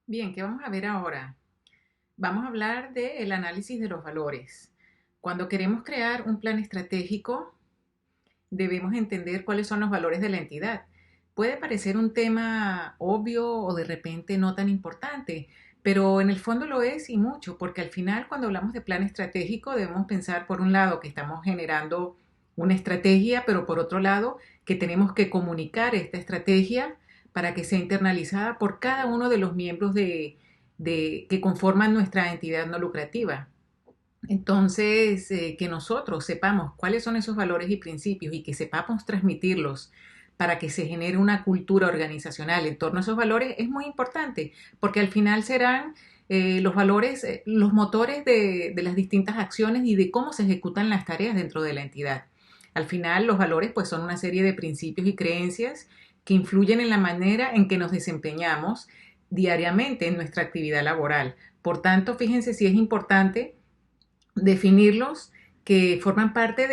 Bien, ¿qué vamos a ver ahora? Vamos a hablar del análisis de los valores. Cuando queremos crear un plan estratégico, debemos entender cuáles son los valores de la entidad. Puede parecer un tema obvio o de repente no tan importante, pero en el fondo lo es y mucho, porque al final cuando hablamos de plan estratégico debemos pensar por un lado que estamos generando una estrategia, pero por otro lado que tenemos que comunicar esta estrategia para que sea internalizada por cada uno de los miembros que conforman nuestra entidad no lucrativa. Entonces, que nosotros sepamos cuáles son esos valores y principios y que sepamos transmitirlos para que se genere una cultura organizacional en torno a esos valores es muy importante, porque al final serán los valores, los motores de las distintas acciones y de cómo se ejecutan las tareas dentro de la entidad. Al final, los valores pues son una serie de principios y creencias que influyen en la manera en que nos desempeñamos diariamente en nuestra actividad laboral. Por tanto, fíjense si es importante definirlos que forman parte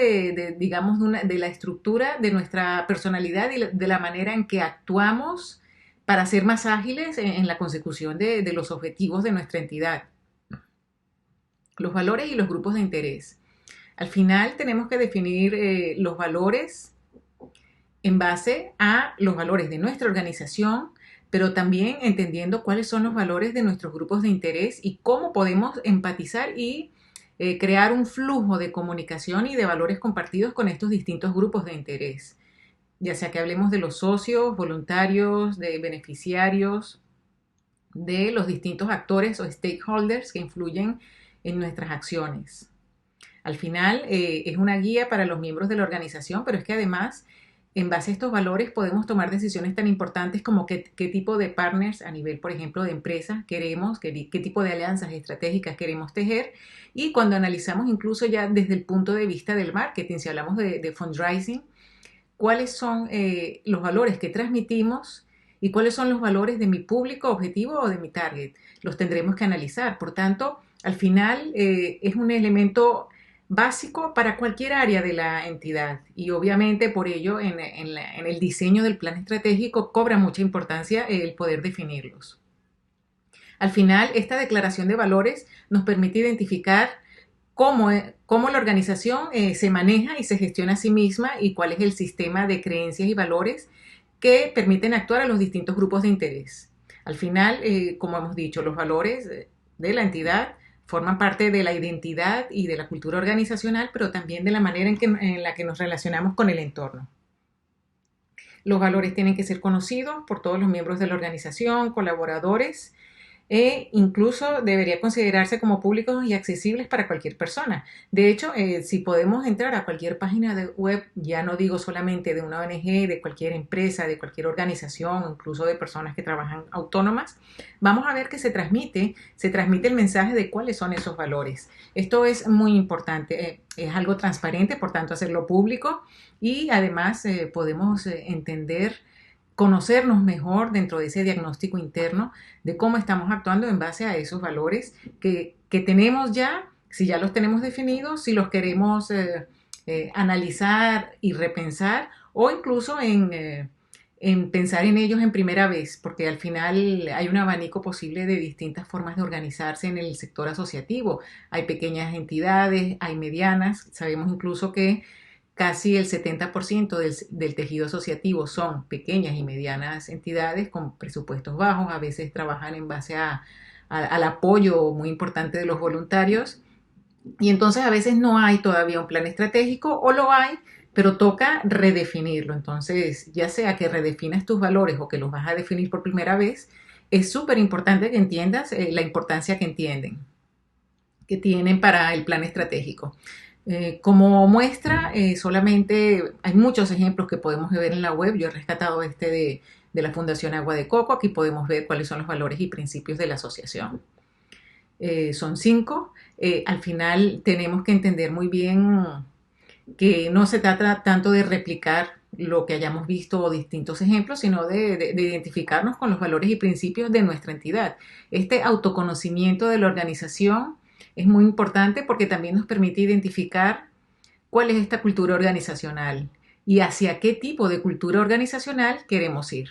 digamos, de la estructura de nuestra personalidad y de la manera en que actuamos para ser más ágiles en la consecución de los objetivos de nuestra entidad. Los valores y los grupos de interés. Al final tenemos que definir los valores en base a los valores de nuestra organización, pero también entendiendo cuáles son los valores de nuestros grupos de interés y cómo podemos empatizar y crear un flujo de comunicación y de valores compartidos con estos distintos grupos de interés, ya sea que hablemos de los socios, voluntarios, de beneficiarios, de los distintos actores o stakeholders que influyen en nuestras acciones. Al final es una guía para los miembros de la organización, pero es que además en base a estos valores podemos tomar decisiones tan importantes como qué tipo de partners a nivel, por ejemplo, de empresas queremos, qué tipo de alianzas estratégicas queremos tejer. Y cuando analizamos incluso ya desde el punto de vista del marketing, si hablamos de fundraising, cuáles son los valores que transmitimos y cuáles son los valores de mi público objetivo o de mi target. Los tendremos que analizar. Por tanto, al final es un elemento básico para cualquier área de la entidad y obviamente por ello en el diseño del plan estratégico cobra mucha importancia el poder definirlos. Al final, esta declaración de valores nos permite identificar cómo la organización se maneja y se gestiona a sí misma y cuál es el sistema de creencias y valores que permiten actuar a los distintos grupos de interés. Al final, como hemos dicho, los valores de la entidad forman parte de la identidad y de la cultura organizacional, pero también de la manera en la que nos relacionamos con el entorno. Los valores tienen que ser conocidos por todos los miembros de la organización, colaboradores, e incluso debería considerarse como públicos y accesibles para cualquier persona. De hecho, si podemos entrar a cualquier página de web, ya no digo solamente de una ONG, de cualquier empresa, de cualquier organización, incluso de personas que trabajan autónomas, vamos a ver que se transmite el mensaje de cuáles son esos valores. Esto es muy importante, es algo transparente, por tanto hacerlo público y además podemos entender conocernos mejor dentro de ese diagnóstico interno de cómo estamos actuando en base a esos valores que tenemos ya, si ya los tenemos definidos, si los queremos analizar y repensar o incluso en pensar en ellos en primera vez, porque al final hay un abanico posible de distintas formas de organizarse en el sector asociativo. Hay pequeñas entidades, hay medianas, sabemos incluso que casi el 70% del tejido asociativo son pequeñas y medianas entidades con presupuestos bajos, a veces trabajan en base al apoyo muy importante de los voluntarios y entonces a veces no hay todavía un plan estratégico o lo hay, pero toca redefinirlo. Entonces, ya sea que redefinas tus valores o que los vas a definir por primera vez, es súper importante que entiendas la importancia que tienen para el plan estratégico. Como muestra, solamente hay muchos ejemplos que podemos ver en la web. Yo he rescatado este de la Fundación Agua de Coco. Aquí podemos ver cuáles son los valores y principios de la asociación. Son 5. Al final tenemos que entender muy bien que no se trata tanto de replicar lo que hayamos visto o distintos ejemplos, sino de identificarnos con los valores y principios de nuestra entidad. Este autoconocimiento de la organización es muy importante porque también nos permite identificar cuál es esta cultura organizacional y hacia qué tipo de cultura organizacional queremos ir.